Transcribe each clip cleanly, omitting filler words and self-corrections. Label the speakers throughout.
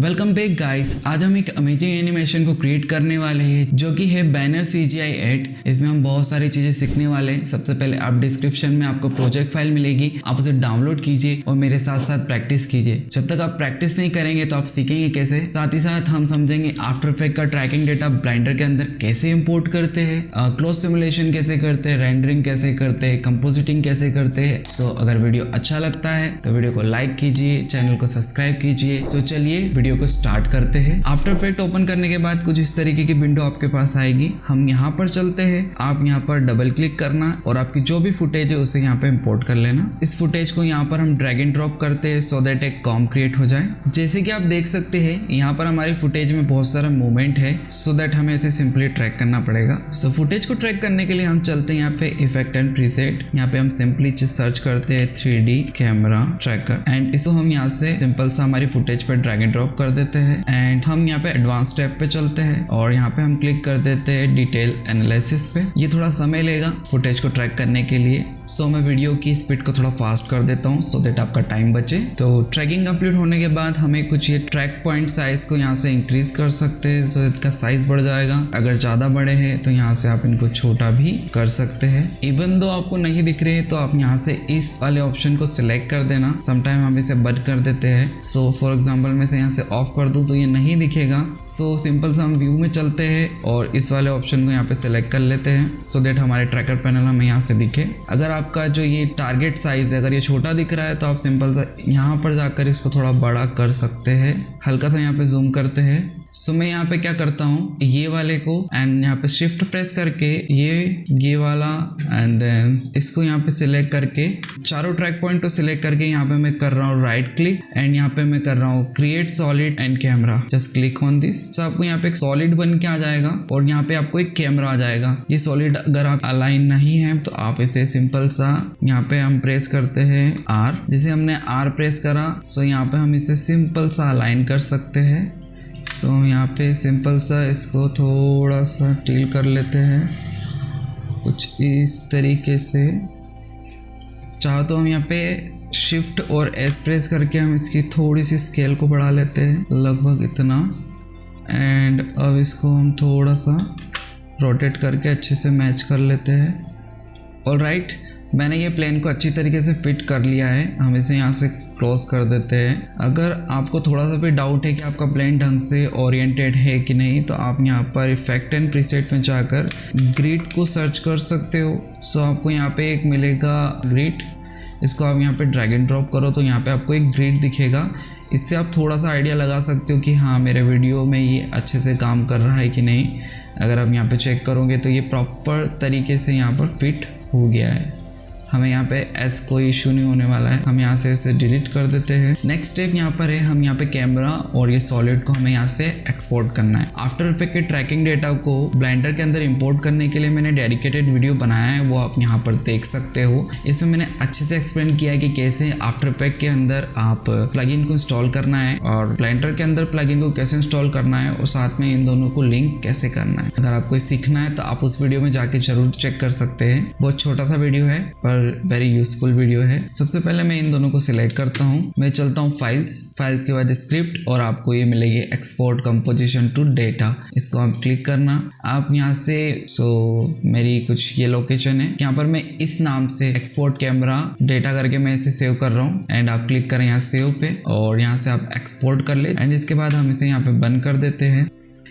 Speaker 1: Welcome back guys. आज हम एक अमेजिंग एनिमेशन को क्रिएट करने वाले हैं जो कि है बैनर CGI एड। इसमें हम बहुत सारी चीजें सीखने वाले हैं। सबसे पहले आप डिस्क्रिप्शन में आपको प्रोजेक्ट फाइल मिलेगी, आप उसे डाउनलोड कीजिए और मेरे साथ साथ प्रैक्टिस कीजिए। जब तक आप प्रैक्टिस नहीं करेंगे तो आप सीखेंगे कैसे। साथ ही साथ हम समझेंगे आफ्टर इफेक्ट का ट्रैकिंग डेटा ब्लेंडर के अंदर कैसे इम्पोर्ट करते हैं, क्लोज सिमुलेशन कैसे करते हैं, रेंडरिंग कैसे करते हैं, कंपोजिटिंग कैसे करते हैं। सो अगर वीडियो अच्छा लगता है तो वीडियो को लाइक कीजिए, चैनल को सब्सक्राइब कीजिए। सो चलिए वीडियो को स्टार्ट करते हैं। आफ्टर इफेक्ट ओपन करने के बाद कुछ इस तरीके की विंडो आपके पास आएगी। हम यहाँ पर चलते हैं, आप यहाँ पर डबल क्लिक करना और आपकी जो भी फुटेज है उसे यहाँ पे इंपोर्ट कर लेना। इस फुटेज को यहाँ पर हम ड्रैग एंड ड्रॉप करते हैं सो दैट एक कॉम क्रिएट हो जाए। जैसे कि आप देख सकते हैं यहाँ पर हमारी फुटेज में बहुत सारा मूवमेंट है, सो दैट हमें इसे सिंपली ट्रैक करना पड़ेगा। सो फुटेज को ट्रैक करने के लिए हम चलते हैं यहाँ पे इफेक्ट एंड प्रीसेट। यहाँ पे हम सिंपली सर्च करते हैं 3D कैमरा ट्रैकर एंड इसको हम यहाँ से सिंपल सा हमारी फुटेज पे ड्रैग एंड ड्रॉप कर देते हैं एंड हम यहाँ पे एडवांस टैब पे चलते हैं और यहाँ पे हम क्लिक कर देते हैं डिटेल एनालिसिस पे। ये थोड़ा समय लेगा फुटेज को ट्रैक करने के लिए, सो मैं वीडियो की स्पीड को थोड़ा फास्ट कर देता हूँ सो दैट आपका टाइम बचे। तो ट्रैकिंग कंप्लीट होने के बाद हमें कुछ ये ट्रैक पॉइंट साइज को यहाँ से इंक्रीज कर सकते हैं सो इसका साइज बढ़ जाएगा। अगर ज़्यादा बड़े हैं तो यहाँ से आप इनको छोटा भी कर सकते हैं। इवन दो आपको नहीं दिख रहे तो आप यहाँ से इस वाले ऑप्शन को सिलेक्ट कर देना। समटाइम हम इसे बंद कर देते हैं। सो फॉर एग्जाम्पल मैं इसे यहाँ से ऑफ कर दूँ तो ये नहीं दिखेगा। सो सिंपल सा हम व्यू में चलते हैं और इस वाले ऑप्शन को यहाँ पे सिलेक्ट कर लेते हैं सो दैट हमारे ट्रैकर पैनल हमें यहाँ से दिखे। अगर आपका जो ये टारगेट साइज है अगर ये छोटा दिख रहा है तो आप सिंपल सा यहाँ पर जाकर इसको थोड़ा बड़ा कर सकते हैं। हल्का सा यहाँ पे जूम करते हैं। सो मैं यहाँ पे क्या करता हूँ, ये वाले को एंड यहाँ पे शिफ्ट प्रेस करके ये वाला एंड देन इसको यहाँ पे सिलेक्ट करके चारों ट्रैक पॉइंट को सिलेक्ट करके यहाँ पे मैं कर रहा हूँ राइट क्लिक एंड यहाँ पे मैं कर रहा हूँ create solid and camera. Just click on this. तो आपको यहाँ पे एक सॉलिड बन के आ जाएगा और यहाँ पे आपको एक कैमरा आ जाएगा। ये सॉलिड अगर आप अलाइन नहीं है तो आप इसे सिंपल सा यहाँ पे हम प्रेस करते हैं R। जैसे हमने R प्रेस करा सो यहाँ पे हम इसे सिंपल सा अलाइन कर सकते हैं। सो यहाँ पे सिंपल सा इसको थोड़ा सा टील कर लेते हैं कुछ इस तरीके से। चाहो तो हम यहाँ पे शिफ्ट और S प्रेस करके हम इसकी थोड़ी सी स्केल को बढ़ा लेते हैं, लगभग इतना। एंड अब इसको हम थोड़ा सा रोटेट करके अच्छे से मैच कर लेते हैं। ऑलराइट, मैंने ये प्लेन को अच्छी तरीके से फिट कर लिया है। हम इसे यहाँ से क्लोज कर देते हैं। अगर आपको थोड़ा सा भी डाउट है कि आपका प्लेन ढंग से ओरिएंटेड है कि नहीं तो आप यहाँ पर इफेक्ट एंड प्रीसेट में जाकर ग्रिड को सर्च कर सकते हो। सो आपको यहाँ पे एक मिलेगा ग्रिड, इसको आप यहाँ पे ड्रैग एंड ड्रॉप करो तो यहाँ पे आपको एक ग्रिड दिखेगा। इससे आप थोड़ा सा आइडिया लगा सकते हो कि हाँ मेरे वीडियो में ये अच्छे से काम कर रहा है कि नहीं। अगर आप यहाँ पे चेक करोगे तो ये प्रॉपर तरीके से यहाँ पर फिट हो गया है। हमें यहाँ पे ऐसा कोई इशू नहीं होने वाला है। हम यहाँ से इसे डिलीट कर देते हैं। नेक्स्ट स्टेप यहाँ पर है, हम यहाँ पे कैमरा और ये सॉलिड को हमें यहाँ से एक्सपोर्ट करना है। आफ्टर इफेक्ट के ट्रैकिंग डेटा को ब्लेंडर के अंदर इंपोर्ट करने के लिए मैंने डेडिकेटेड वीडियो बनाया है, वो आप यहाँ पर देख सकते हो। इसमें मैंने अच्छे से एक्सप्लेन किया है कि कैसे आफ्टर इफेक्ट के अंदर आप प्लगइन को इंस्टॉल करना है और ब्लेंडर के अंदर प्लगइन को कैसे इंस्टॉल करना है और साथ में इन दोनों को लिंक कैसे करना है। अगर आपको सीखना है तो आप उस वीडियो में जाके जरूर चेक कर सकते हैं। बहुत छोटा सा वीडियो है पर वेरी यूजफुल वीडियो है। सबसे पहले मैं इन दोनों को सिलेक्ट करता हूँ। मैं चलता हूँ फाइल्स के बाद स्क्रिप्ट और आपको ये मिलेगी एक्सपोर्ट कंपोजिशन टू डेटा। इसको आप क्लिक करना। आप यहाँ से मेरी कुछ ये लोकेशन है, यहाँ पर मैं इस नाम से एक्सपोर्ट कैमरा डेटा करके मैं इसे सेव कर रहा हूँ एंड आप क्लिक करें यहाँ सेव पे और यहाँ से आप एक्सपोर्ट कर ले एंड इसके बाद हम इसे यहाँ पे बंद कर देते हैं।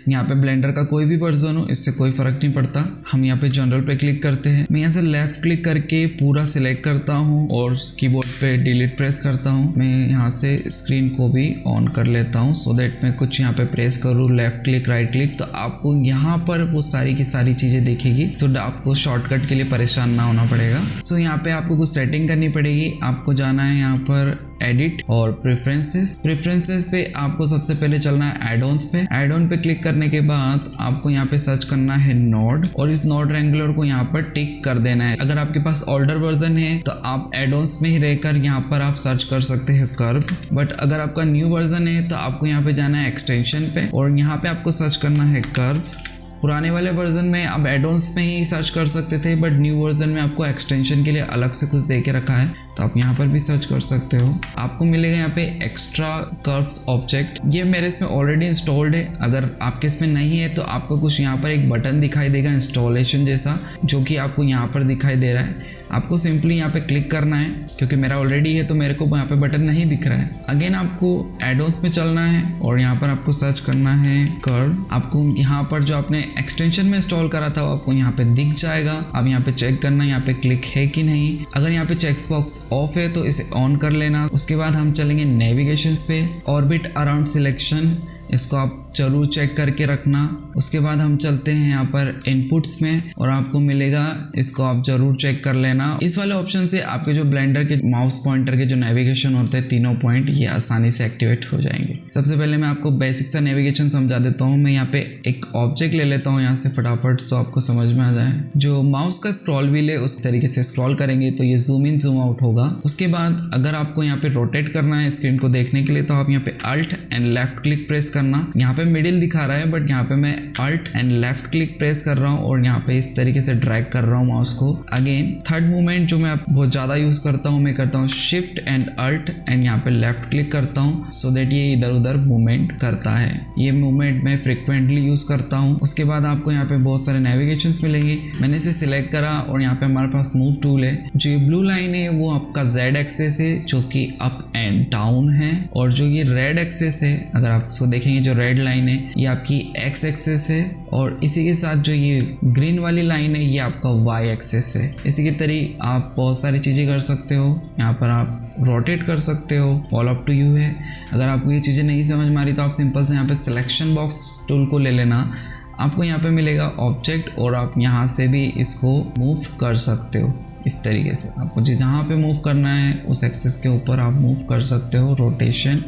Speaker 1: यहाँ पे ब्लेंडर का कोई भी वर्जन हो इससे कोई फर्क नहीं पड़ता। हम यहाँ पे जनरल पे क्लिक करते हैं। मैं यहाँ से लेफ्ट क्लिक करके पूरा सिलेक्ट करता हूँ और कीबोर्ड पे डिलीट प्रेस करता हूँ। मैं यहाँ से स्क्रीन को भी ऑन कर लेता हूँ सो दैट मैं कुछ यहाँ पे प्रेस करूँ लेफ्ट क्लिक राइट क्लिक तो आपको यहाँ पर वो सारी की सारी चीजें दिखेगी तो आपको शॉर्टकट के लिए परेशान ना होना पड़ेगा। सो यहाँ पे आपको कुछ सेटिंग करनी पड़ेगी। आपको जाना है यहाँ पर एडिट और प्रेफरेंसेस पे आपको सबसे पहले चलना है एड-ऑन्स पे। एड-ऑन पे क्लिक करने के बाद आपको यहाँ पे सर्च करना है नोड और इस नोड रेंगुलर को यहाँ पर टिक कर देना है। अगर आपके पास ओल्डर वर्जन है तो आप एड-ऑन्स में ही रहकर यहाँ पर आप सर्च कर सकते हैं कर्व, बट अगर आपका न्यू वर्जन है तो आपको यहाँ पे जाना है एक्सटेंशन पे और यहाँ पे आपको सर्च करना है कर्व पुराने वाले वर्जन में आप एडॉन्स में ही सर्च कर सकते थे, बट न्यू वर्जन में आपको एक्सटेंशन के लिए अलग से कुछ दे के रखा है, तो आप यहाँ पर भी सर्च कर सकते हो। आपको मिलेगा यहाँ पे एक्स्ट्रा कर्व्स ऑब्जेक्ट, ये मेरे इसमें ऑलरेडी इंस्टॉल्ड है। अगर आपके इसमें नहीं है तो आपको कुछ यहाँ पर एक बटन दिखाई देगा इंस्टॉलेशन जैसा, जो कि आपको यहाँ पर दिखाई दे रहा है। आपको सिंपली यहाँ पे क्लिक करना है, क्योंकि मेरा ऑलरेडी है तो मेरे को यहाँ पे बटन नहीं दिख रहा है। अगेन आपको एडॉन्स में चलना है और यहाँ पर आपको सर्च करना है कर्व। आपको यहाँ पर जो आपने एक्सटेंशन में इंस्टॉल करा था वो आपको यहाँ पे दिख जाएगा। अब यहाँ पे चेक करना है यहाँ पे क्लिक है कि नहीं। अगर यहाँ पे चेक बॉक्स ऑफ है तो इसे ऑन कर लेना। उसके बाद हम चलेंगे नेविगेशन पे, ऑर्बिट अराउंड सिलेक्शन, इसको आप जरूर चेक करके रखना। उसके बाद हम चलते हैं यहाँ पर इनपुट्स में और आपको मिलेगा, इसको आप जरूर चेक कर लेना। इस वाले ऑप्शन से आपके जो ब्लेंडर के माउस पॉइंटर के जो नेविगेशन होते हैं तीनों पॉइंट, ये आसानी से एक्टिवेट हो जाएंगे। सबसे पहले मैं आपको बेसिक सा नेविगेशन समझा देता हूँ। मैं यहाँ पे एक ऑब्जेक्ट ले लेता हूँ यहाँ से फटाफट, सो आपको समझ में आ जाए। जो माउस का स्क्रॉल व्हील है उस तरीके से स्क्रॉल करेंगे तो ये जूम इन जूम आउट होगा। उसके बाद अगर आपको यहाँ पे रोटेट करना है स्क्रीन को देखने के लिए तो आप यहाँ पे alt and left click press करना। यहाँ पे मिडिल दिखा रहा है बट यहाँ पे मैं alt and left click press कर रहा हूँ और यहाँ पे इस तरीके से ड्रैग कर रहा हूँ माउस को। अगेन थर्ड मूवमेंट जो मैं बहुत ज़्यादा यूज़ करता हूँ, मैं करता हूँ शिफ्ट एंड अल्ट एंड यहाँ पे लेफ्ट क्लिक करता हूँ, सो दैट ये इधर उधर मूवमेंट करता है। ये मूवमेंट मैं फ्रिक्वेंटली यूज़ करता हूँ। उसके बाद आपको यहाँ पे बहुत सारे नेविगेशंस मिलेंगे। मैंने इसे सिलेक्ट करा और यहाँ पे हमारे पास मूव टूल है। जो ये ब्लू लाइन है वो आपका जेड एक्सेस है, जो कि अप एंड डाउन है, और जो ये रेड एक्सेस है, अगर आप इसको देखेंगे जो रेड लाइन है ये आपकी एक्स एक्सेस है, और इसी के साथ जो ये ग्रीन वाली लाइन है ये आपका वाई एक्सेस है। इसी के तरीके आप बहुत सारी चीज़ें कर सकते हो। यहाँ पर आप रोटेट कर सकते हो, ऑल अप टू यू है। अगर आपको ये चीज़ें नहीं समझ में आ रही तो आप सिंपल से यहाँ पे सिलेक्शन बॉक्स टूल को ले लेना। आपको यहाँ पे मिलेगा ऑब्जेक्ट और आप यहाँ से भी इसको मूव कर सकते हो। इस तरीके से आपको जहाँ पे मूव करना है उस एक्सेस के ऊपर आप मूव कर सकते हो। रोटेशन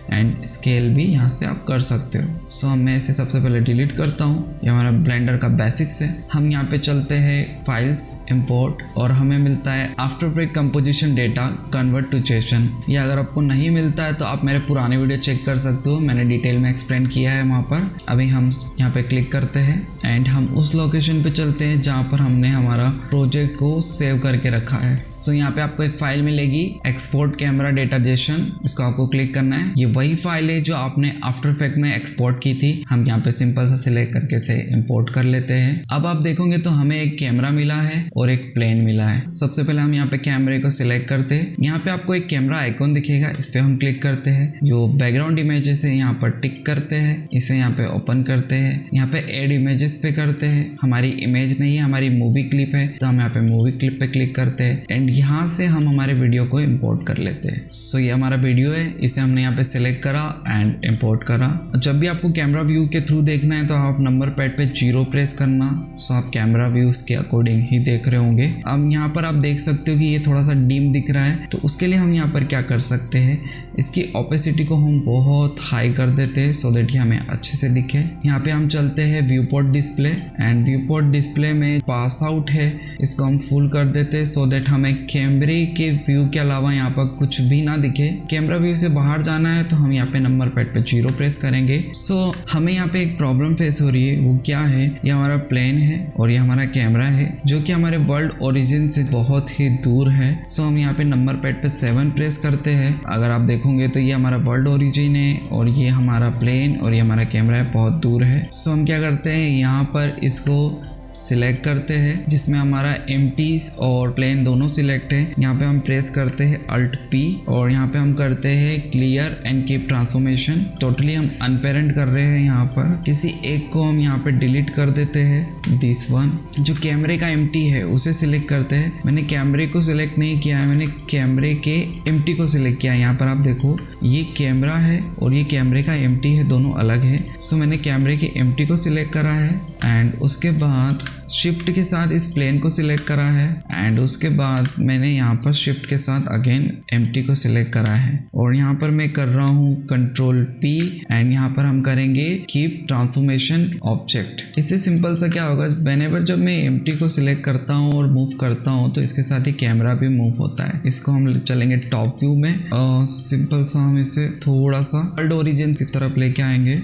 Speaker 1: एंड स्केल भी यहाँ से आप कर सकते हो। सो मैं इसे सबसे पहले डिलीट करता हूँ। ये हमारा ब्लेंडर का बेसिक्स है। हम यहाँ पे चलते हैं फाइल्स इंपोर्ट और हमें मिलता है after effect composition data convert to JSON. ये अगर आपको नहीं मिलता है तो आप मेरे पुराने वीडियो चेक कर सकते हो, मैंने डिटेल में एक्सप्लेन किया है वहाँ पर। अभी हम यहाँ पे क्लिक करते हैं एंड हम उस लोकेशन पे चलते हैं जहाँ पर हमने हमारा प्रोजेक्ट को सेव करके रखा है। सो यहाँ पे आपको एक फाइल मिलेगी एक्सपोर्ट कैमरा डेटा जेसन, इसको आपको क्लिक करना है। ये वही फाइल है जो आपने आफ्टर इफेक्ट में एक्सपोर्ट की थी। हम यहाँ पे सिंपल सा सिलेक्ट करके से इंपोर्ट कर लेते हैं। अब आप देखोगे तो हमें एक कैमरा मिला है और एक प्लेन मिला है। सबसे पहले हम यहाँ पे कैमरे को सिलेक्ट करते हैं। यहाँ पे आपको एक कैमरा आइकॉन दिखेगा, इस पे हम क्लिक करते हैं। जो बैकग्राउंड इमेजेस है यहाँ पर टिक करते हैं, इसे यहाँ पे ओपन करते हैं। यहाँ पे एड इमेजेस पे करते हैं। हमारी इमेज नहीं है, हमारी मूवी क्लिप है, तो हम यहाँ पे मूवी क्लिप पे क्लिक करते हैं एंड यहाँ से हम हमारे वीडियो को इंपोर्ट कर लेते हैं। सो ये हमारा वीडियो है, इसे हमने यहाँ पे सिलेक्ट करा एंड इंपोर्ट करा। जब भी आपको कैमरा व्यू के थ्रू देखना है तो आप नंबर पैड पे 0 प्रेस करना। सो आप कैमरा व्यूज के अकॉर्डिंग ही देख रहे होंगे। अब यहाँ पर आप देख सकते हो कि ये थोड़ा सा डिम दिख रहा है, तो उसके लिए हम यहाँ पर क्या कर सकते हैं, इसकी ओपेसिटी को हम बहुत हाई कर देते हैं सो दैट ये हमें अच्छे से दिखे। यहाँ पे हम चलते हैं view port display and view port display में पास आउट है, इसको हम फुल कर देते हैं सो दैट हमें कैमरे के व्यू के अलावा यहाँ पर कुछ भी ना दिखे। कैमरा व्यू से बाहर जाना है तो हम यहाँ पे नंबर पैड पे 0 प्रेस करेंगे। सो हमें यहाँ पे एक प्रॉब्लम फेस हो रही है, वो क्या है, ये हमारा प्लेन है और ये हमारा कैमरा है जो कि हमारे वर्ल्ड ओरिजिन से बहुत ही दूर है। सो हम यहाँ पे नंबर पैड पे 7 प्रेस करते हैं। अगर आप देखोगे तो ये हमारा वर्ल्ड ओरिजिन है और ये हमारा प्लेन और ये हमारा कैमरा है, बहुत दूर है। सो हम क्या करते हैं, यहाँ पर इसको सिलेक्ट करते हैं जिसमें हमारा एम्प्टीज और प्लेन दोनों सिलेक्ट है। यहाँ पे हम प्रेस करते हैं Alt P और यहाँ पे हम करते हैं clear and keep transformation. Totally हम अनपेरेंट कर रहे हैं। यहाँ पर किसी एक को हम यहाँ पे डिलीट कर देते हैं, दिस वन। जो कैमरे का एम्प्टी है उसे सिलेक्ट करते हैं। मैंने कैमरे को सिलेक्ट नहीं किया है, मैंने कैमरे के एम्प्टी को सिलेक्ट किया है। यहाँ पर आप देखो ये कैमरा है और ये कैमरे का एम्प्टी है, दोनों अलग है। सो मैंने कैमरे के एम्प्टी को सिलेक्ट करा है एंड उसके बाद शिफ्ट के साथ इस प्लेन को सिलेक्ट करा है एंड उसके बाद मैंने यहाँ पर शिफ्ट के साथ अगेन एम्प्टी को सिलेक्ट करा है और यहाँ पर मैं कर रहा हूँ Ctrl P एंड यहाँ पर हम करेंगे कीप ट्रांसफॉर्मेशन ऑब्जेक्ट। इससे सिंपल सा क्या होगा, व्हेनेवर जब मैं एम्प्टी को सिलेक्ट करता हूँ और मूव करता हूँ तो इसके साथ ही कैमरा भी मूव होता है। इसको हम चलेंगे टॉप व्यू में और सिंपल सा हम इसे थोड़ा सा वर्ल्ड ओरिजिन की तरफ लेके आएंगे।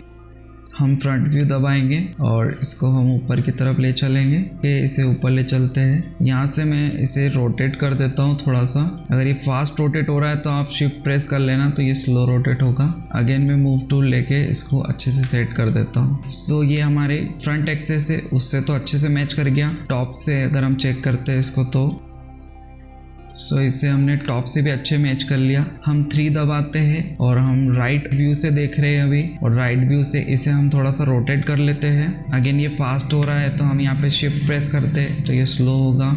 Speaker 1: हम फ्रंट व्यू दबाएंगे और इसको हम ऊपर की तरफ ले चलेंगे। इसे ऊपर ले चलते हैं। यहाँ से मैं इसे रोटेट कर देता हूँ थोड़ा सा। अगर ये फास्ट रोटेट हो रहा है तो आप शिफ्ट प्रेस कर लेना, तो ये स्लो रोटेट होगा। अगेन मैं मूव टूल लेके इसको अच्छे से सेट कर देता हूँ। सो ये हमारे फ्रंट एक्सेस है, उससे तो अच्छे से मैच कर गया। टॉप से अगर हम चेक करते हैं इसको तो इसे हमने टॉप से भी अच्छे मैच कर लिया। हम 3 दबाते हैं और हम राइट व्यू से देख रहे हैं अभी, और राइट व्यू से इसे हम थोड़ा सा रोटेट कर लेते हैं। अगेन ये फास्ट हो रहा है तो हम यहाँ पे शिफ्ट प्रेस करते हैं तो ये स्लो होगा।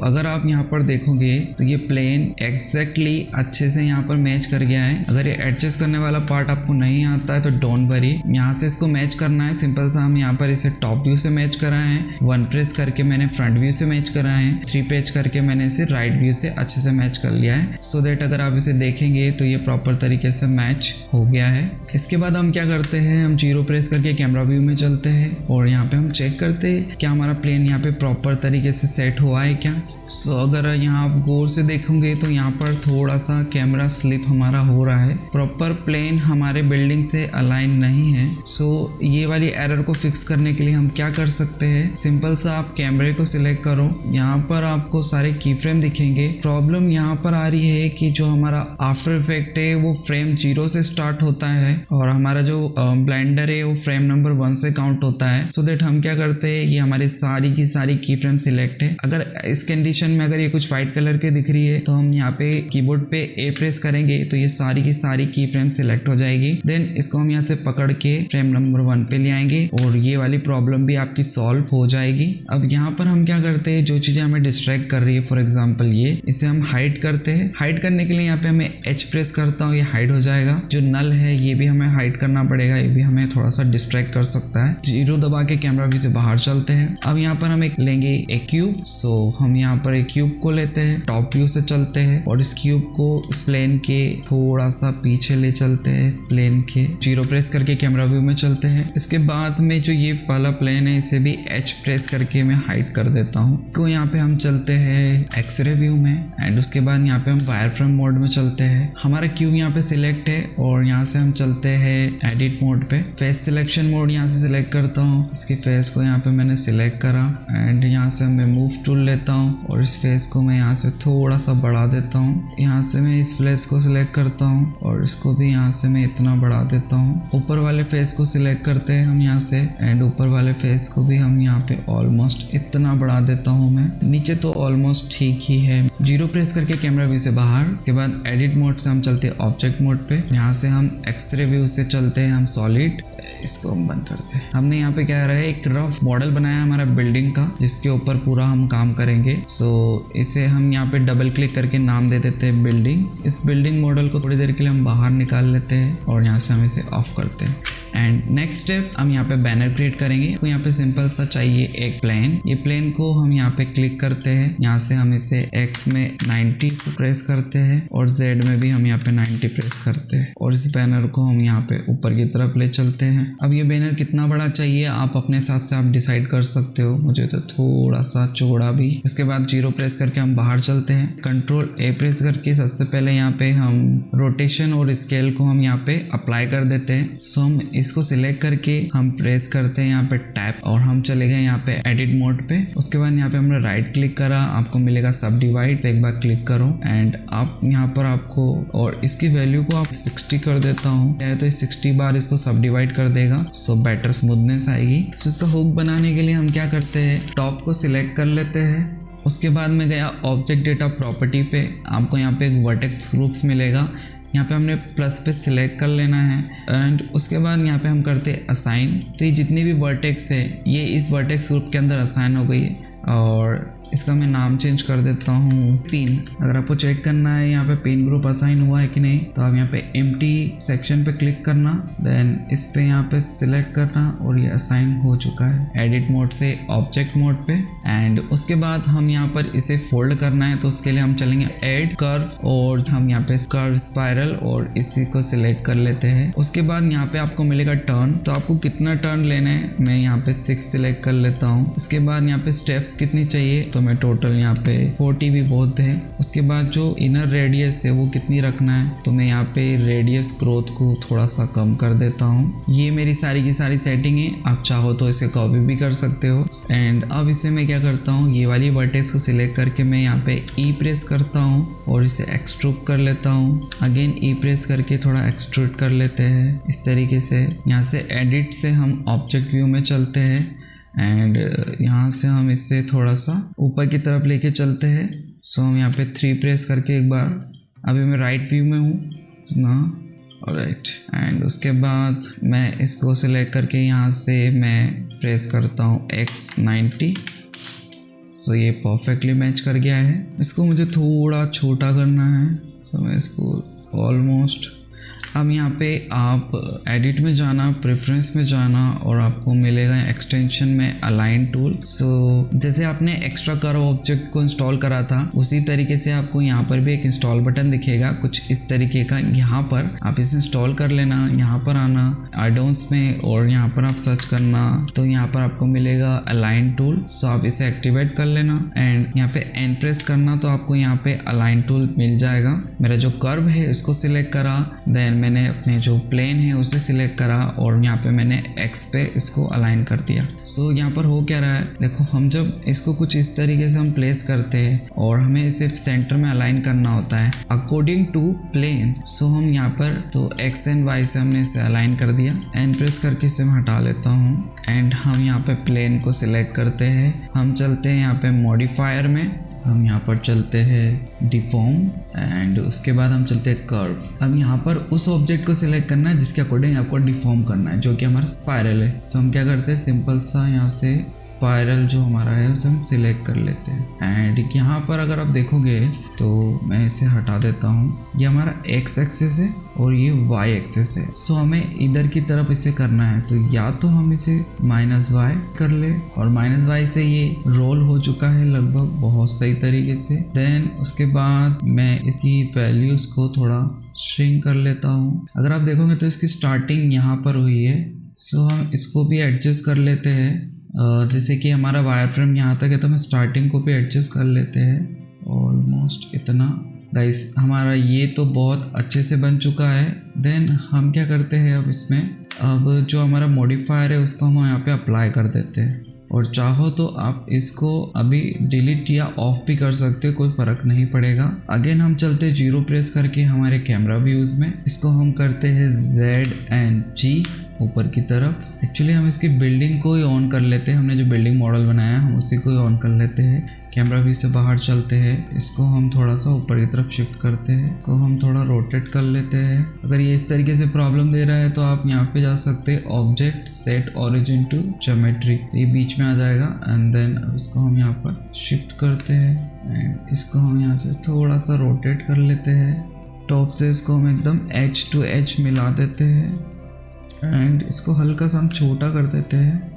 Speaker 1: अगर आप यहाँ पर देखोगे तो ये प्लेन एग्जैक्टली अच्छे से यहाँ पर मैच कर गया है। अगर ये एडजस्ट करने वाला पार्ट आपको नहीं आता है तो डोंट वरी, यहाँ से इसको मैच करना है। सिंपल सा हम यहाँ पर इसे टॉप व्यू से मैच कराए हैं, 1 प्रेस करके मैंने फ्रंट व्यू से मैच कराए हैं, 3 प्रेस करके मैंने इसे राइट व्यू से अच्छे से मैच कर लिया है। सो दैट अगर आप इसे देखेंगे तो ये प्रॉपर तरीके से मैच हो गया है। इसके बाद हम क्या करते हैं, हम 0 प्रेस करके कैमरा व्यू में चलते हैं और यहाँ पे हम चेक करते हैं क्या हमारा प्लेन यहाँ पे प्रॉपर तरीके से सेट हुआ है क्या। अगर यहाँ आप गौर से देखोगे तो यहाँ पर थोड़ा सा कैमरा स्लिप हमारा हो रहा है, प्रॉपर प्लेन हमारे बिल्डिंग से अलाइन नहीं है। ये वाली एरर को फिक्स करने के लिए हम क्या कर सकते हैं, सिंपल सा आप कैमरे को सिलेक्ट करो। यहाँ पर आपको सारे की फ्रेम दिखेंगे। प्रॉब्लम यहाँ पर आ रही है कि जो हमारा आफ्टर इफेक्ट है वो फ्रेम 0 से स्टार्ट होता है और हमारा जो ब्लेंडर है वो फ्रेम नंबर 1 से काउंट होता है। सो दैट हम क्या करते हैं, ये हमारी सारी की सारी की फ्रेम सिलेक्ट है। अगर इस कंडीशन में अगर ये कुछ व्हाइट कलर के दिख रही है तो हम यहाँ पे कीबोर्ड पे A प्रेस करेंगे तो ये सारी की सारी की फ्रेम सिलेक्ट हो जाएगी। देन इसको हम यहाँ से पकड़ के फ्रेम नंबर 1 पे ले आएंगे और ये वाली प्रॉब्लम भी आपकी सॉल्व हो जाएगी। अब यहाँ पर हम क्या करते हैं, जो चीजें हमें डिस्ट्रैक्ट कर रही है, फॉर एग्जाम्पल ये, इसे हम हाइड करते हैं। हाइड करने के लिए यहाँ पे हमें H प्रेस करता हूँ, ये हाइड हो जाएगा। जो नल है ये भी हमें हाइड करना पड़ेगा, ये भी हमें थोड़ा सा डिस्ट्रैक्ट कर सकता है। 0 दबा के कैमरा व्यू से बाहर चलते हैं। अब यहाँ पर हम लेंगे एक क्यूब। हम यहाँ पर एक क्यूब को लेते हैं, टॉप व्यू से चलते हैं और इस क्यूब को इस प्लेन के थोड़ा सा पीछे ले चलते हैं। इस प्लेन के 0 प्रेस करके कैमरा व्यू में चलते हैं। इसके बाद में जो ये वाला प्लेन है इसे भी H प्रेस करके मैं हाइड कर देता हूँ। तो यहाँ पे हम चलते हैं एक्सरे व्यू में एंड उसके बाद यहाँ पे हम वायर फ्रेम मोड में चलते हैं। हमारा क्यूब यहाँ पे सिलेक्ट है और यहाँ से हम चलते हैं एडिट मोड पे। फेस सिलेक्शन मोड यहाँ से सिलेक्ट करता हूँ। इसके फेस को यहाँ पे मैंने सिलेक्ट करा एंड यहाँ से मैं मूव टूल लेता हूँ और इस फेस को मैं यहाँ से थोड़ा सा बढ़ा देता हूँ। यहाँ से मैं इस फेस को सिलेक्ट करता हूँ और इसको भी यहाँ से मैं इतना बढ़ा देता हूँ। ऊपर वाले फेस को सिलेक्ट करते हैं हम यहाँ से एंड ऊपर वाले फेस को भी हम यहाँ पे ऑलमोस्ट इतना बढ़ा देता हूँ मैं। नीचे तो ऑलमोस्ट ठीक ही है। 0 प्रेस करके कैमरा व्यू से बाहर, के बाद एडिट मोड से हम चलते हैं ऑब्जेक्ट मोड पे। यहाँ से हम एक्सरे व्यू से चलते हैं हम सॉलिड, इसको हम बंद करते हैं। हमने यहाँ पे क्या रहा है, एक रफ मॉडल बनाया हमारा बिल्डिंग का जिसके ऊपर पूरा हम काम करेंगे। इसे हम यहाँ पे डबल क्लिक करके नाम दे देते हैं बिल्डिंग। इस बिल्डिंग मॉडल को थोड़ी देर के लिए हम बाहर निकाल लेते हैं और यहाँ से हम इसे ऑफ करते हैं। एंड नेक्स्ट स्टेप, हम यहाँ पे बैनर क्रिएट करेंगे। तो यहाँ पे सिंपल सा चाहिए एक प्लेन। ये प्लेन को हम यहाँ पे क्लिक करते हैं। यहाँ से हम इसे X में 90 प्रेस करते हैं और Z में भी हम यहाँ पे 90 प्रेस करते हैं और इस बैनर को हम यहाँ पे ऊपर की तरफ ले चलते हैं। अब ये बैनर कितना बड़ा चाहिए आप अपने हिसाब से आप डिसाइड कर सकते हो। मुझे तो थोड़ा सा चौड़ा भी। इसके बाद 0 प्रेस करके हम बाहर चलते हैं। कंट्रोल A प्रेस करके सबसे पहले यहाँ पे हम रोटेशन और स्केल को हम यहाँ पे अप्लाई कर देते हैं। हम इसको सिलेक्ट करके हम प्रेस करते हैं यहाँ पे टैप और हम चले गए यहाँ पे एडिट मोड पे। उसके बाद यहाँ पे हमने राइट क्लिक करा, आपको मिलेगा सब डिवाइड पे, एक बार क्लिक करो एंड आप यहाँ पर आपको, और इसकी वैल्यू को आप 60 कर देता हूँ तो 60 बार इसको सब डिवाइड कर देगा। बेटर स्मूथनेस आएगी। इसका हुक बनाने के लिए हम क्या करते हैं, टॉप को सिलेक्ट कर लेते हैं। उसके बाद में गया ऑब्जेक्ट डेटा प्रॉपर्टी पे, आपको यहाँ पे एक वर्टेक्स ग्रुप्स मिलेगा। यहाँ पे हमने प्लस पे सिलेक्ट कर लेना है एंड उसके बाद यहाँ पे हम करते हैं असाइन। तो ये जितनी भी वर्टेक्स है ये इस वर्टेक्स ग्रुप के अंदर असाइन हो गई है और इसका मैं नाम चेंज कर देता हूँ पिन। अगर आपको चेक करना है यहाँ पे पिन ग्रुप असाइन हुआ है कि नहीं, तो आप यहाँ पे एम्प्टी सेक्शन पे क्लिक करना, देन इस पे यहाँ पे सिलेक्ट करना और ये असाइन हो चुका है एडिट मोड से ऑब्जेक्ट मोड पे। एंड उसके बाद हम यहाँ पर इसे फोल्ड करना है तो उसके लिए हम चलेंगे ऐड कर्व और हम यहाँ पे कर्व स्पाइरल और इसी को सिलेक्ट कर लेते हैं। उसके बाद यहाँ पे आपको मिलेगा टर्न, तो आपको कितना टर्न लेना है, मैं यहाँ पे 6 सिलेक्ट कर लेता हूँ। उसके बाद यहाँ पे स्टेप्स कितनी चाहिए, तो हमें टोटल यहाँ पे 40 भी बहुत है। उसके बाद जो इनर रेडियस है वो कितनी रखना है, तो मैं यहाँ पे रेडियस ग्रोथ को थोड़ा सा कम कर देता हूँ। ये मेरी सारी की सारी सेटिंग है, आप चाहो तो इसे कॉपी भी कर सकते हो। एंड अब इसे मैं क्या करता हूँ, ये वाली वर्टेक्स को सिलेक्ट करके मैं यहाँ पे ई प्रेस करता हूँ और इसे एक्सट्रूड कर लेता हूँ। अगेन ई प्रेस करके थोड़ा एक्सट्रूड कर लेते हैं इस तरीके से। यहाँ से एडिट से हम ऑब्जेक्ट व्यू में चलते हैं एंड यहाँ से हम इसे थोड़ा सा ऊपर की तरफ लेके चलते हैं। सो हम यहाँ पे 3 प्रेस करके एक बार, अभी मैं राइट व्यू में हूँ ना, राइट। एंड उसके बाद मैं इसको सिलेक्ट करके यहाँ से मैं प्रेस करता हूँ X90। सो ये परफेक्टली मैच कर गया है। इसको मुझे थोड़ा छोटा करना है, सो मैं इसको ऑलमोस्ट, अब यहाँ पे आप एडिट में जाना, प्रेफरेंस में जाना और आपको मिलेगा एक्सटेंशन में अलाइन टूल। सो जैसे आपने एक्स्ट्रा कर्व ऑब्जेक्ट को इंस्टॉल करा था उसी तरीके से आपको यहाँ पर भी एक इंस्टॉल बटन दिखेगा कुछ इस तरीके का। यहाँ पर आप इसे इंस्टॉल कर लेना, यहाँ पर आना एडोन्स में और यहाँ पर आप सर्च करना तो यहाँ पर आपको मिलेगा अलाइन टूल। सो आप इसे एक्टिवेट कर लेना एंड यहाँ पे एन प्रेस करना तो आपको यहाँ पे अलाइन टूल मिल जाएगा। मेरा जो कर्व है उसको सिलेक्ट करा, देन मैंने अपने जो प्लेन है उसे सिलेक्ट करा और यहाँ पे मैंने एक्स पे इसको अलाइन कर दिया। सो यहाँ पर हो क्या रहा है, देखो हम जब इसको कुछ इस तरीके से हम प्लेस करते हैं और हमें इसे सेंटर में अलाइन करना होता है अकॉर्डिंग टू प्लेन। सो हम यहाँ पर तो एक्स एंड वाई से हमने इसे अलाइन कर दिया। एन प्रेस करके इसे मैं हटा लेता हूँ एंड हम यहाँ पे प्लेन को सिलेक्ट करते हैं। हम चलते हैं यहाँ पे मॉडिफायर में, हम यहाँ पर चलते हैं डिफॉर्म एंड उसके बाद हम चलते हैं कर्व। अब यहाँ पर उस ऑब्जेक्ट को सिलेक्ट करना है जिसके अकॉर्डिंग आपको डिफॉर्म करना है, जो कि हमारा स्पाइरल है। सो हम क्या करते हैं, सिंपल सा यहाँ से स्पाइरल जो हमारा है उसे हम सिलेक्ट कर लेते हैं एंड यहाँ पर अगर आप देखोगे तो मैं इसे हटा देता हूँ। ये हमारा एक्स एक्सिस है और ये वाई एक्सिस है। सो हमें इधर की तरफ इसे करना है, तो या तो हम इसे -y कर ले और -y से ये रोल हो चुका है लगभग बहुत सही तरीके से। देन उसके बाद मैं इसकी वैल्यूज को थोड़ा श्रिंक कर लेता हूँ। अगर आप देखोगे तो इसकी स्टार्टिंग यहाँ पर हुई है। सो हम इसको भी एडजस्ट कर लेते हैं। जैसे कि हमारा वायर फ्रेम यहाँ तक है तो हम स्टार्टिंग को भी एडजस्ट कर लेते हैं ऑलमोस्ट इतना। गाइस हमारा ये तो बहुत अच्छे से बन चुका है। देन हम क्या करते हैं, अब इसमें अब जो हमारा मॉडिफायर है उसको हम यहाँ पे अप्लाई कर देते हैं और चाहो तो आप इसको अभी डिलीट या ऑफ भी कर सकते हो, कोई फ़र्क नहीं पड़ेगा। अगेन हम चलते 0 प्रेस करके हमारे कैमरा व्यूज़ में, इसको हम करते हैं Z एंड G ऊपर की तरफ। एक्चुअली हम इसकी बिल्डिंग को ही ऑन कर लेते हैं, हमने जो बिल्डिंग मॉडल बनाया हम उसी को ही ऑन कर लेते हैं। कैमरा व्यू से बाहर चलते हैं, इसको हम थोड़ा सा ऊपर की तरफ शिफ्ट करते हैं, इसको हम थोड़ा रोटेट कर लेते हैं। अगर ये इस तरीके से प्रॉब्लम दे रहा है तो आप यहाँ पे जा सकते हैं object set origin to geometry, तो ये बीच में आ जाएगा एंड देन अब इसको हम यहाँ पर शिफ्ट करते हैं एंड इसको हम यहाँ से थोड़ा सा रोटेट कर लेते हैं। टॉप से इसको हम एकदम एज टू एज मिला देते हैं एंड इसको हल्का सा हम छोटा कर देते हैं।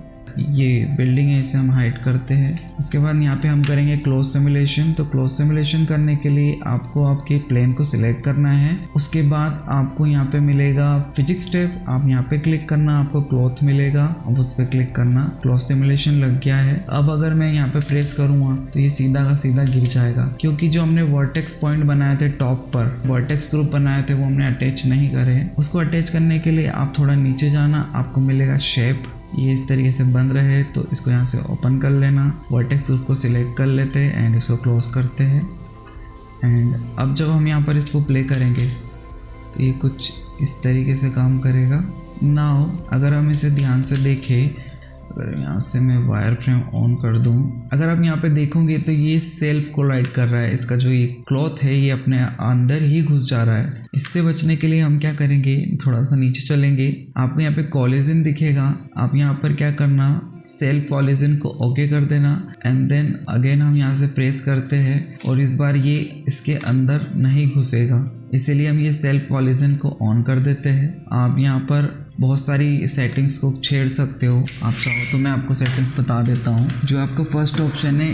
Speaker 1: ये बिल्डिंग है, इसे हम हाइड करते हैं। उसके बाद यहाँ पे हम करेंगे क्लोज सिमुलेशन। तो क्लोज सिमुलेशन करने के लिए आपको आपके प्लेन को सिलेक्ट करना है। उसके बाद आपको यहाँ पे मिलेगा फिजिक्स स्टेप, आप यहाँ पे क्लिक करना, आपको क्लॉथ मिलेगा, अब उस पर क्लिक करना। क्लोज सिमुलेशन लग गया है। अब अगर मैं यहाँ पे प्रेस करूँगा तो ये सीधा का सीधा गिर जाएगा, क्योंकि जो हमने वर्टेक्स पॉइंट बनाए थे टॉप पर, वर्टेक्स ग्रुप बनाए थे, वो हमने अटैच नहीं करे। उसको अटैच करने के लिए आप थोड़ा नीचे जाना, आपको मिलेगा शेप, ये इस तरीके से बन रहे, तो इसको यहाँ से ओपन कर लेना। वर्टेक्स ग्रुप को सिलेक्ट कर लेते हैं एंड इसको क्लोज करते हैं एंड अब जब हम यहाँ पर इसको प्ले करेंगे तो ये कुछ इस तरीके से काम करेगा। नाउ अगर हम इसे ध्यान से देखें, अगर यहाँ से मैं वायर फ्रेम ऑन कर दूँ, अगर आप यहाँ पे देखोगे तो ये सेल्फ कोलाइड कर रहा है। इसका जो ये क्लॉथ है ये अपने अंदर ही घुस जा रहा है। इससे बचने के लिए हम क्या करेंगे, थोड़ा सा नीचे चलेंगे, आपको यहाँ पे कोलिजन दिखेगा। आप यहाँ पर क्या करना, सेल्फ कोलिजन को ओके कर देना एंड देन अगेन हम यहाँ से प्रेस करते हैं और इस बार ये इसके अंदर नहीं घुसेगा, इसीलिए हम ये सेल्फ कोलिजन को ऑन कर देते हैं। आप यहाँ पर बहुत सारी सेटिंग्स को छेड़ सकते हो, आप चाहो तो मैं आपको सेटिंग्स बता देता हूँ। जो आपका फर्स्ट ऑप्शन है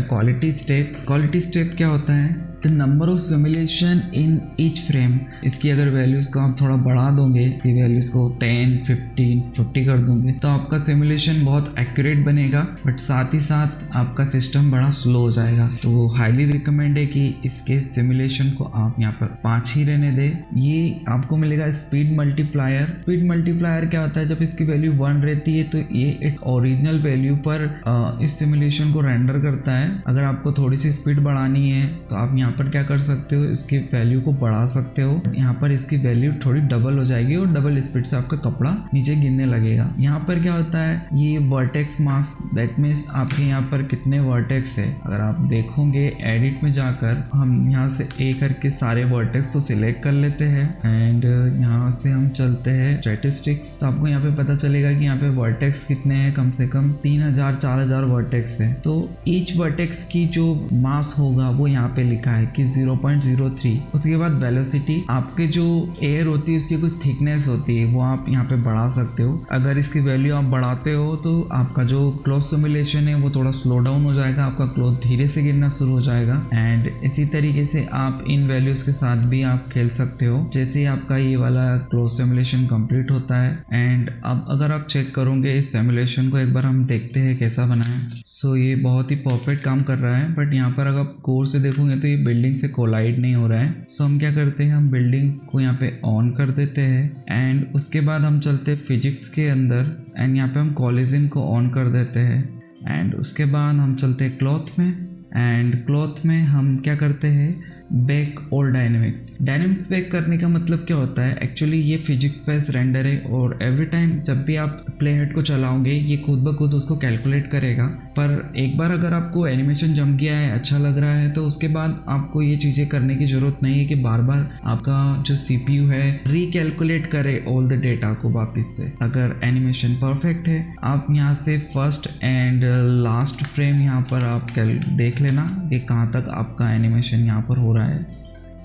Speaker 1: क्वालिटी स्टेप। क्वालिटी स्टेप क्या होता है, the number of simulation in each frame, इसकी अगर वैल्यूज़ को आप थोड़ा बढ़ा दोगे, इसकी वैल्यूज़ को 10, 15, 50 कर दोगे तो आपका सिमुलेशन बहुत एक्यूरेट बनेगा, बट साथ ही साथ आपका सिस्टम बड़ा स्लो हो जाएगा। तो हाईली रिकमेंड है कि इसके सिमुलेशन को आप यहाँ पर 5 ही रहने दें। ये आपको मिलेगा स्पीड मल्टीप्लायर। स्पीड मल्टीप्लायर क्या होता है, जब इसकी वैल्यू 1 रहती है तो ये एक ओरिजिनल वैल्यू पर इस सिमुलेशन को रेंडर करता है। अगर आपको थोड़ी सी स्पीड बढ़ानी है तो आप यहाँ पर क्या कर सकते हो, इसकी वैल्यू को बढ़ा सकते हो। यहाँ पर इसकी वैल्यू थोड़ी डबल हो जाएगी और डबल स्पीड से आपका कपड़ा नीचे गिरने लगेगा। यहाँ पर क्या होता है, ये वर्टेक्स मास्क, दैट मीन्स आपके यहाँ पर कितने वर्टेक्स है। अगर आप देखोगे एडिट में जाकर, हम यहाँ से ए करके सारे वर्टेक्स को सिलेक्ट कर लेते हैं एंड यहाँ से हम चलते हैं स्टैटिस्टिक्स। तो आपको यहाँ पे पता चलेगा कि यहाँ पे वर्टेक्स कितने हैं, कम से कम 3000-4000 वर्टेक्स है। तो ईच वर्टेक्स की जो मास होगा वो यहाँ पे लिखा है कि 0.03। उसके बाद वेलोसिटी, आपके जो एयर होती है उसकी कुछ थिकनेस होती है, वो आप यहाँ पे बढ़ा सकते हो। अगर इसकी वैल्यू आप बढ़ाते हो तो आपका जो क्लोथ सिमुलेशन है वो थोड़ा स्लो डाउन हो जाएगा, आपका क्लोथ धीरे से गिरना शुरू हो जाएगा। एंड इसी तरीके से आप इन वैल्यूज के साथ भी आप खेल सकते हो। जैसे ही आपका ये वाला क्लोथ सिमुलेशन कंप्लीट होता है एंड अब अगर आप चेक करोगे इस सिमुलेशन को, एक बार हम देखते हैं कैसा बना है। सो ये बहुत ही परफेक्ट काम कर रहा है, बट यहाँ पर अगर आप कोर से देखोगे तो ये बिल्डिंग से कोलाइड नहीं हो रहा है। सो हम क्या करते हैं, हम बिल्डिंग को यहाँ पे ऑन कर देते हैं एंड उसके बाद हम चलते हैं फिजिक्स के अंदर एंड यहाँ पे हम कोलिजन को ऑन कर देते हैं एंड उसके बाद हम चलते हैं क्लॉथ में एंड क्लॉथ में हम क्या करते हैं, बैक और डायनेमिक्स बैक करने का मतलब क्या होता है, एक्चुअली ये फिजिक्स बेस्ड रेंडर है और एवरी टाइम जब भी आप प्ले हेड को चलाओगे ये खुद ब खुद उसको कैलकुलेट करेगा। पर एक बार अगर आपको एनिमेशन जम गया है, अच्छा लग रहा है, तो उसके बाद आपको ये चीज़ें करने की ज़रूरत नहीं है कि बार बार आपका जो CPU है रिकैलकुलेट करे ऑल द डेटा को वापस से। अगर एनिमेशन परफेक्ट है, आप यहाँ से फर्स्ट एंड लास्ट फ्रेम यहाँ पर आप देख लेना कि कहाँ तक आपका एनिमेशन यहाँ पर हो रहा है।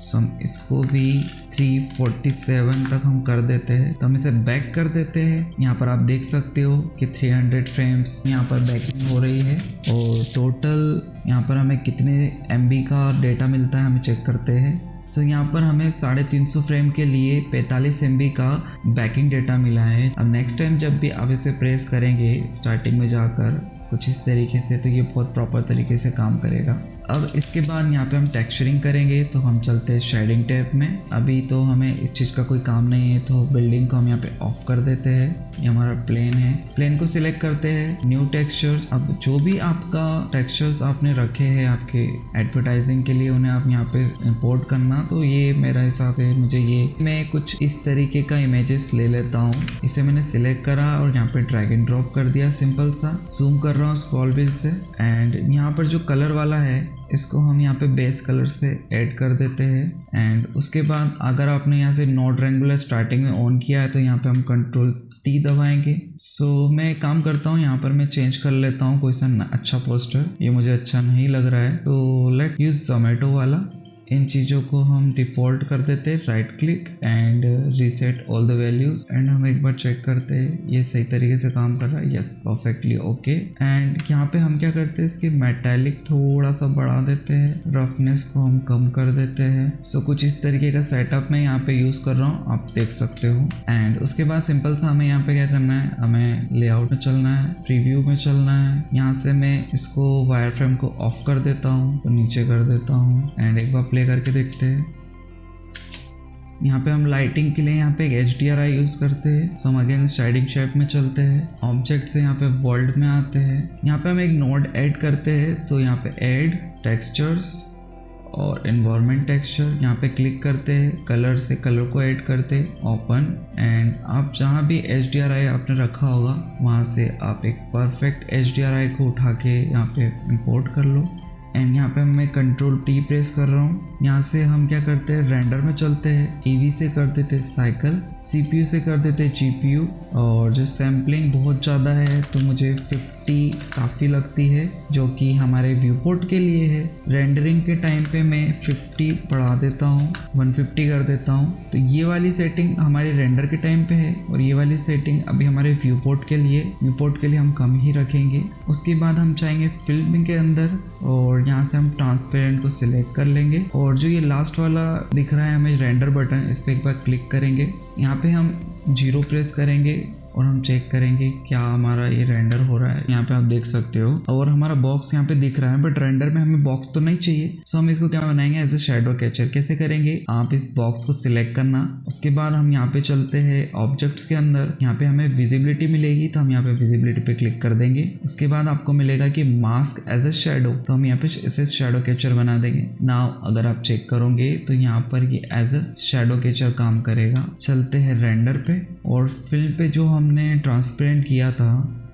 Speaker 1: सो हम इसको भी 347 तक हम कर देते हैं। तो हम इसे बैक कर देते हैं। यहाँ पर आप देख सकते हो कि 300 फ्रेम्स यहाँ पर बैकिंग हो रही है और टोटल यहाँ पर हमें कितने MB का डेटा मिलता है हमें चेक करते हैं। सो यहाँ पर हमें 350 फ्रेम के लिए 45 MB का बैकिंग डेटा मिला है। अब नेक्स्ट टाइम जब भी आप इसे प्रेस करेंगे स्टार्टिंग में जाकर कुछ इस तरीके से, तो ये बहुत प्रॉपर तरीके से काम करेगा। अब इसके बाद यहाँ पे हम टेक्सचरिंग करेंगे, तो हम चलते हैं शेडिंग टैब में। अभी तो हमें इस चीज़ का कोई काम नहीं है, तो बिल्डिंग को हम यहाँ पे ऑफ कर देते हैं। ये हमारा प्लेन है, प्लेन को सिलेक्ट करते हैं, न्यू टेक्सचर्स। अब जो भी आपका टेक्सचर्स आपने रखे हैं आपके एडवर्टाइजिंग के लिए, उन्हें आप यहाँ पे इंपोर्ट करना। तो ये मेरा हिसाब है, मुझे ये मैं कुछ इस तरीके का इमेजेस ले लेता हूँ। इसे मैंने सिलेक्ट करा और यहाँ पे ड्रैग एंड ड्रॉप कर दिया, सिंपल सा। जूम कर रहा हूँ स्क्रॉल व्हील से एंड यहाँ पर जो कलर वाला है इसको हम यहाँ पे बेस कलर से ऐड कर देते हैं। एंड उसके बाद अगर आपने यहाँ से नोड रेंगुलर स्टार्टिंग में ऑन किया है तो यहाँ पे हम Ctrl+T दबाएंगे। सो मैं एक काम करता हूँ, यहाँ पर मैं चेंज कर लेता हूँ कोई सा अच्छा पोस्टर, ये मुझे अच्छा नहीं लग रहा है। तो लेट यूज जोमेटो वाला। इन चीज़ों को हम डिफ़ॉल्ट कर देते हैं, right click and reset all the values and हम एक बार चेक करते हैं ये सही तरीके से काम कर रहा है। Yes, perfectly okay. एंड यहाँ पे हम क्या करते हैं, इसकी मेटालिक थोड़ा सा बढ़ा देते हैं, रफनेस को हम कम कर देते हैं। सो कुछ इस तरीके का सेटअप मैं यहाँ पे यूज़ कर रहा हूँ, आप देख सकते हो। एंड उसके बाद सिंपल सा हमें यहाँ पे क्या करना है, हमें लेआउट में चलना है, प्रीव्यू में चलना है। यहाँ से मैं इसको वायर फ्रेम को ऑफ कर देता हूँ, तो नीचे कर देता हूँ एंड एक बार प्ले करके देखते हैं। यहाँ पे हम लाइटिंग के लिए यहाँ पे एक HDRI यूज़ करते हैं। सो हम अगेन शेडिंग शेप में चलते हैं, ऑब्जेक्ट से यहाँ पे वर्ल्ड में आते हैं। यहाँ पे हम एक नोड ऐड करते हैं, तो यहाँ पे ऐड टेक्सचर्स और एनवायरनमेंट टेक्सचर यहाँ पे क्लिक करते हैं, कलर से कलर को ऐड करते हैं, ओपन। एंड आप जहाँ भी HDRI आपने रखा होगा वहाँ से आप एक परफेक्ट HDRI को उठा के यहाँ पे इंपोर्ट कर लो। एंड यहाँ पे मैं Ctrl+T प्रेस कर रहा हूँ। यहाँ से हम क्या करते हैं, रेंडर में चलते हैं, EV से कर देते हैं साइकिल, CPU से कर देते हैं GPU। और जो सैम्पलिंग बहुत ज़्यादा है तो मुझे 50 काफ़ी लगती है, जो कि हमारे व्यू पोर्ट के लिए है। रेंडरिंग के टाइम पे मैं 50 बढ़ा देता हूँ, 150 कर देता हूँ। तो ये वाली सेटिंग हमारे रेंडर के टाइम पे है और ये वाली सेटिंग अभी हमारे व्यू पोर्ट के लिए हम कम ही रखेंगे। उसके बाद हम चाहेंगे फिल्म के अंदर और यहाँ से हम ट्रांसपेरेंट को सिलेक्ट कर लेंगे और जो ये लास्ट वाला दिख रहा है हमें रेंडर बटन, इस पर एक बार क्लिक करेंगे। यहाँ पे हम 0 प्रेस करेंगे और हम चेक करेंगे क्या हमारा ये रेंडर हो रहा है। यहाँ पे आप देख सकते हो और हमारा बॉक्स यहाँ पे दिख रहा है, बट रेंडर में हमें बॉक्स तो नहीं चाहिए। सो हम इसको क्या बनाएंगे, एज ए शैडो कैचर। कैसे करेंगे, आप इस बॉक्स को सिलेक्ट करना, उसके बाद हम यहाँ पे चलते हैं ऑब्जेक्ट्स के अंदर। यहाँ पे हमें विजिबिलिटी मिलेगी तो हम यहाँ पे विजिबिलिटी पे क्लिक कर देंगे। उसके बाद आपको मिलेगा कि मास्क एज ए शैडो, तो हम यहाँ पे इसे शैडो कैचर बना देंगे। नाउ अगर आप चेक करोगे तो यहाँ पर ये एज ए शैडो कैचर काम करेगा। चलते हैं रेंडर पे और फिल्म पे जो हमने ट्रांसपेरेंट किया था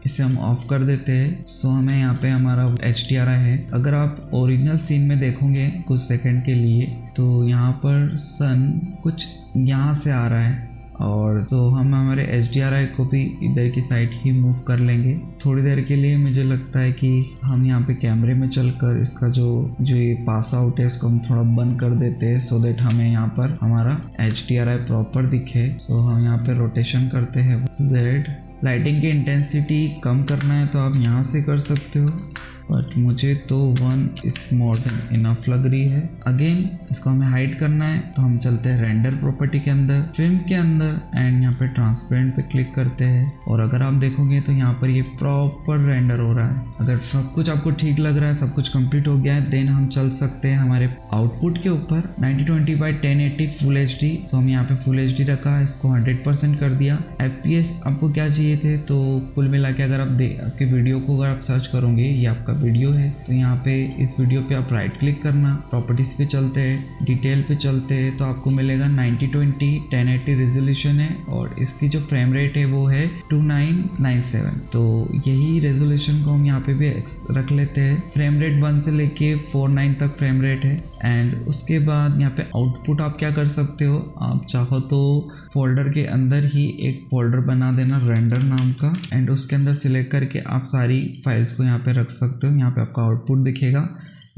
Speaker 1: इसे हम ऑफ कर देते हैं। सो हमें यहाँ पे हमारा HDRI है। अगर आप ओरिजिनल सीन में देखोगे कुछ सेकंड के लिए तो यहाँ पर सन कुछ यहाँ से आ रहा है और सो हम हमारे HDRI को भी इधर की साइड ही मूव कर लेंगे। थोड़ी देर के लिए मुझे लगता है कि हम यहाँ पे कैमरे में चलकर इसका जो ये पास आउट है इसको हम थोड़ा बंद कर देते हैं, सो दैट हमें यहाँ पर हमारा HDRI प्रॉपर दिखे। सो हम यहाँ पे रोटेशन करते हैं Z। लाइटिंग की इंटेंसिटी कम करना है तो आप यहाँ से कर सकते हो, बट मुझे तो 1 इज मोर देन इनफ लग रही है। अगेन इसको हमें हाइड करना है तो हम चलते हैं रेंडर प्रॉपर्टी के अंदर, फिल्म के अंदर एंड यहाँ पे ट्रांसपेरेंट पे क्लिक करते हैं और अगर आप देखोगे तो यहाँ पर ये प्रॉपर रेंडर हो रहा है। अगर सब कुछ आपको ठीक लग रहा है, सब कुछ कंप्लीट हो गया है, देन हम चल सकते हैं हमारे आउटपुट के ऊपर 1920x1080 फुल HD। तो हम यहाँ पे फुल HD रखा, इसको 100% कर दिया। FPS आपको क्या चाहिए थे, तो कुल मिला के अगर आप आपके वीडियो को अगर आप सर्च करोगे, ये आपका वीडियो है तो यहाँ पे इस वीडियो पे आप राइट क्लिक करना, प्रॉपर्टीज पे चलते हैं, डिटेल पे चलते हैं तो आपको मिलेगा 1920 1080 रेजोल्यूशन है और इसकी जो फ्रेम रेट है वो है 2997। तो यही रेजोल्यूशन को हम यहाँ पे भी रख लेते हैं। फ्रेम रेट 1 से लेके 49 तक फ्रेम रेट है। एंड उसके बाद यहाँ पे आउटपुट आप क्या कर सकते हो, आप चाहो तो फोल्डर के अंदर ही एक फोल्डर बना देना रेंडर नाम का एंड उसके अंदर सिलेक्ट करके आप सारी फाइल्स को यहाँ पे रख सकते हो। यहाँ पे आपका आउटपुट दिखेगा।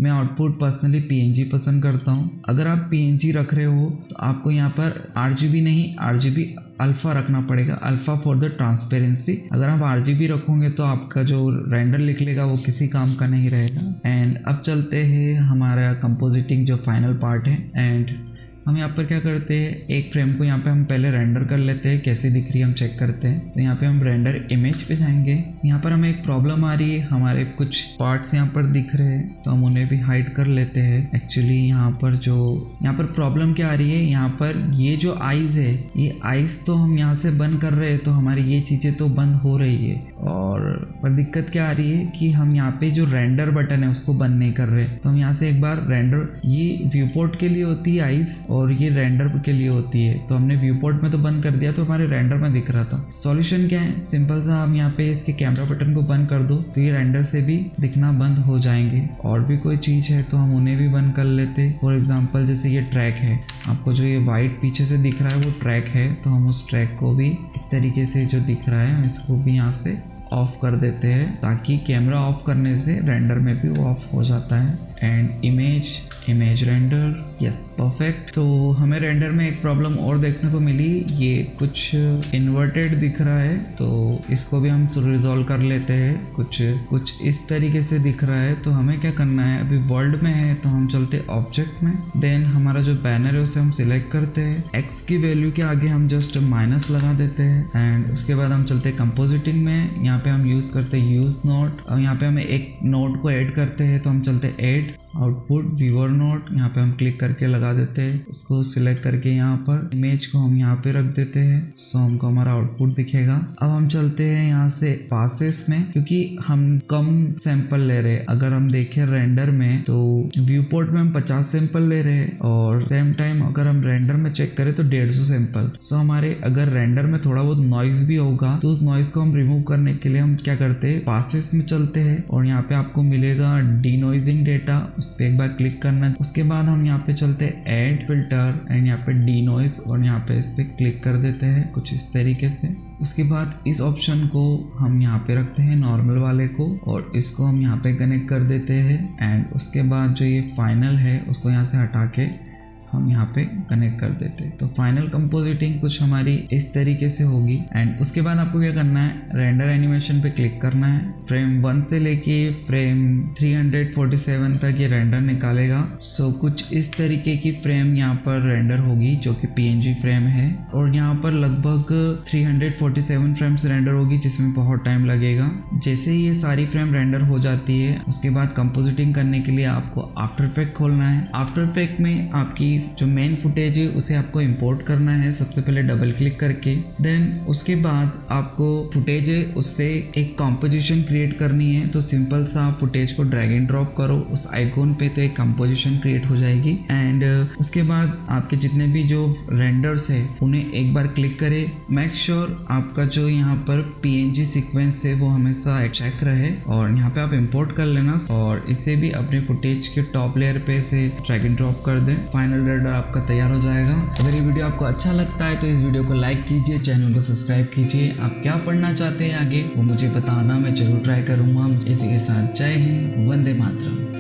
Speaker 1: मैं आउटपुट पर्सनली PNG पसंद करता हूँ। अगर आप PNG रख रहे हो तो आपको यहाँ पर RGB नहीं RGB अल्फ़ा रखना पड़ेगा, अल्फ़ा फॉर द ट्रांसपेरेंसी। अगर आप RGB रखोगे तो आपका जो रेंडर निकलेगा वो किसी काम का नहीं रहेगा। एंड अब चलते हैं हमारा कंपोजिटिंग जो फाइनल पार्ट है। एंड हम यहाँ पर क्या करते हैं, एक फ्रेम को यहाँ पे हम पहले रेंडर कर लेते हैं, कैसी दिख रही है हम चेक करते हैं। तो यहाँ पे हम रेंडर इमेज पे जाएंगे। यहाँ पर हमें एक प्रॉब्लम आ रही है, हमारे कुछ पार्ट्स यहाँ पर दिख रहे हैं तो हम उन्हें भी हाइड कर लेते हैं। एक्चुअली यहाँ पर प्रॉब्लम क्या आ रही है, यहाँ पर ये जो आइज है, ये आइज तो हम यहाँ से बंद कर रहे हैं तो हमारी ये चीज़ें तो बंद हो रही है, और पर दिक्कत क्या आ रही है कि हम यहाँ पे जो रेंडर बटन है उसको बंद नहीं कर रहे। तो हम यहाँ से एक बार रेंडर, ये व्यू पोर्ट के लिए होती है आइज और ये रेंडर के लिए होती है, तो हमने व्यू पोर्ट में तो बंद कर दिया तो हमारे रेंडर में दिख रहा था। सॉल्यूशन क्या है, सिंपल सा, हम यहाँ पे इसके कैमरा बटन को बंद कर दो तो ये रेंडर से भी दिखना बंद हो जाएंगे। और भी कोई चीज़ है तो हम उन्हें भी बंद कर लेते। फॉर एग्जाम्पल जैसे ये ट्रैक है, आपको जो ये वाइट पीछे से दिख रहा है वो ट्रैक है, तो हम उस ट्रैक को भी इस तरीके से जो दिख रहा है हम इसको भी यहाँ से ऑफ कर देते हैं, ताकि कैमरा ऑफ करने से रेंडर में भी वो ऑफ हो जाता है। And image render, yes perfect. तो हमें रेंडर में एक प्रॉब्लम और देखने को मिली, ये कुछ इन्वर्टेड दिख रहा है तो इसको भी हम रिजॉल्व कर लेते हैं। कुछ इस तरीके से दिख रहा है तो हमें क्या करना है, अभी वर्ल्ड में है तो हम चलते ऑब्जेक्ट में, देन हमारा जो बैनर है उसे हम सिलेक्ट करते हैं, एक्स की वैल्यू के आगे हम जस्ट माइनस लगा देते हैं एंड उसके बाद हम चलते कंपोजिटिंग में। यहाँ पे हम यूज़ करते हैं यूज़ नोट और यहाँ पे हमें एक नोट को ऐड करते हैं तो हम चलते ऐड आउटपुट व्यूअर नोट, यहाँ पे हम क्लिक करके लगा देते हैं, उसको सिलेक्ट करके यहाँ पर इमेज को हम यहाँ पे रख देते हैं, सो हमको हमारा आउटपुट दिखेगा। अब हम चलते हैं यहाँ से पासेस में, क्योंकि हम कम सैंपल ले रहे हैं। अगर हम देखें रेंडर में तो व्यू पोर्ट में हम 50 सैंपल ले रहे हैं और सेम टाइम अगर हम रेंडर में चेक करें तो 150 सैंपल। सो हमारे अगर रेंडर में थोड़ा बहुत नॉइज भी होगा तो उस नॉइज को हम रिमूव करने के लिए हम क्या करते हैं, पासेस में चलते हैं और यहाँ पे आपको मिलेगा डीनोइजिंग डेटा, उस पर एक बार क्लिक करना है। उसके बाद हम यहाँ पे चलते हैं ऐड फिल्टर एंड यहाँ पे डीनोइज और यहाँ पे इस पे क्लिक कर देते हैं कुछ इस तरीके से। उसके बाद इस ऑप्शन को हम यहाँ पे रखते हैं नॉर्मल वाले को और इसको हम यहाँ पे कनेक्ट कर देते हैं एंड उसके बाद जो ये फाइनल है उसको यहाँ से हटा के हम यहाँ पे कनेक्ट कर देते हैं। तो फाइनल कंपोजिटिंग कुछ हमारी इस तरीके से होगी एंड उसके बाद आपको क्या करना है, रेंडर एनिमेशन पे क्लिक करना है। फ्रेम 1 से लेके फ्रेम 347 तक ये रेंडर निकालेगा। सो कुछ इस तरीके की फ्रेम यहाँ पर रेंडर होगी जो कि PNG फ्रेम है और यहाँ पर लगभग 347 फ्रेम्स रेंडर होगी जिसमें बहुत टाइम लगेगा। जैसे ही ये सारी फ्रेम रेंडर हो जाती है उसके बाद कंपोजिटिंग करने के लिए आपको आफ्टर इफेक्ट खोलना है। आफ्टर इफेक्ट में आपकी जो मेन फुटेज है उसे आपको इंपोर्ट करना है, सबसे पहले डबल क्लिक करके। देन उसके बाद आपको फुटेज है उससे एक कॉम्पोजिशन क्रिएट करनी है। तो सिंपल सा फुटेज को ड्रैग एंड ड्रॉप करो उस आइकॉन पे, तो एक कंपोजिशन क्रिएट हो जाएगी एंड उसके बाद आपके जितने भी जो रेंडर्स है उन्हें एक बार क्लिक करें। मेक श्योर आपका जो यहाँ पर PNG सीक्वेंस है वो हमेशा चेक रहे और यहाँ पे आप इंपोर्ट कर लेना और इसे भी अपने फुटेज के टॉप लेयर पे से ड्रैग एंड ड्रॉप कर दें। फाइनल रेंडर आपका तैयार हो जाएगा। अगर ये वीडियो आपको अच्छा लगता है तो इस वीडियो को लाइक कीजिए, चैनल को सब्सक्राइब कीजिए। आप क्या पढ़ना चाहते हैं आगे वो मुझे बताना, मैं जरूर ट्राई करूंगा। इसी के साथ जय हिंद, वंदे मातरम।